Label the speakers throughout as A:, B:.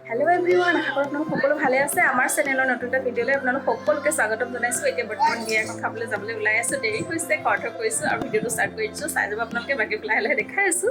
A: Hello everyone, আশা কৰোঁ আপোনালোক সকলো ভালে আছে। আমাৰ চেনেলৰ নতুন এটা ভিডিঅ'লৈ আপোনালোক সকলোকে স্বাগতম জনাইছো। এতিয়া বৰ্তমান বিয়া এখন খাবলৈ যাবলৈ ওলাই আছো। দেৰি হৈছে, খৰধৰ কৰিছো আৰু ভিডিঅ'টো ষ্টাৰ্ট কৰি দিছো। চাই যাব আপোনালোকে, বাকী লাহে লাহে দেখাই আছো।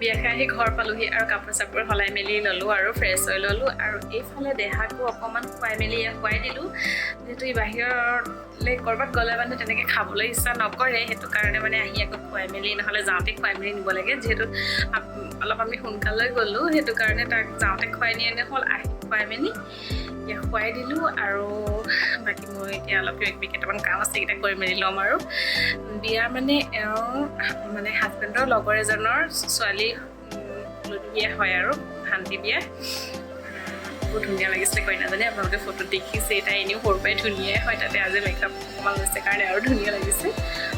A: বিয়া খাই আহি ঘৰ পালোহি আৰু কাপোৰ চাপোৰ সলাই মেলি ল'লোঁ আৰু ফ্ৰেছ হৈ ল'লোঁ আৰু এইফালে দেহাকো অকণমান খুৱাই মেলি খুৱাই দিলোঁ। যিহেতু বাহিৰলৈ ক'ৰবাত গ'লে মানে তেনেকৈ খাবলৈ ইচ্ছা নকৰে, সেইটো কাৰণে মানে আহি আকৌ খুৱাই মেলি, নহ'লে যাওঁতে খুৱাই মেলি নিব লাগে। যিহেতু অলপ আমি সোনকালে গ'লোঁ, সেইটো কাৰণে তাক যাওঁতে খুৱাই নিয়ে হ'ল, আহি খুৱাই মেলি এতিয়া খুৱাই দিলোঁ। আৰু বাকী মই এতিয়া অলপ কেইটামান কাম আছে, এইকেইটা কৰি মেলি ল'ম। আৰু বিয়া মানে মানে হাজবেণ্ডৰ লগৰ এজনৰ ছোৱালী বিয়া হয় আৰু শান্তি বিয়া। বহুত ধুনীয়া লাগিছিলে, কইনাজনী আপোনালোকে ফটোত দেখিছে। তাই এনেও সৰুৰ পৰাই ধুনীয়াই হয়, তাতে আজি মেকআপ অকণমান লৈছে কাৰণে আৰু ধুনীয়া লাগিছে।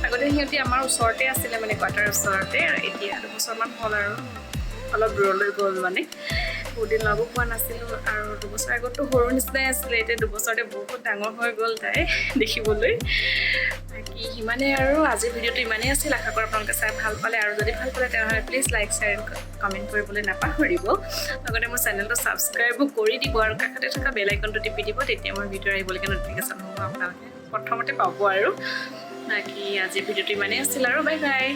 A: আগতে সিহঁতি আমাৰ ওচৰতে আছিলে, মানে কোৱাৰ্টাৰ ওচৰতে। এতিয়া 2 বছৰমান হ'ল আৰু অলপ দূৰলৈ গ'ল, মানে বহুত দিন লগো পোৱা নাছিলোঁ। আৰু 2 বছৰ আগততো সৰু নিচিনাই আছিলে, এতিয়া 2 বছৰতে বহুত ডাঙৰ হৈ গ'ল তাই দেখিবলৈ। বাকী সিমানেই আৰু আজিৰ ভিডিঅ'টো ইমানেই আছিল। আশা কৰোঁ আপোনালোকে চাই ভাল পালে, আৰু যদি ভাল পালে তেনেহ'লে প্লিজ লাইক, শ্বেয়াৰ, কমেণ্ট কৰিবলৈ নাপাহৰিব। লগতে মোৰ চেনেলটো ছাবস্ক্ৰাইবো কৰি দিব আৰু কাষতে থকা বেল আইকনটো টিপি দিব, তেতিয়া মোৰ ভিডিঅ' আহিবলৈকে ন'টিফিকেশ্যন হ'ব, আপোনালোকে প্ৰথমতে পাব। আৰু বাকী আজিৰ ভিডিঅ'টো ইমানেই আছিল আৰু বাই বাই।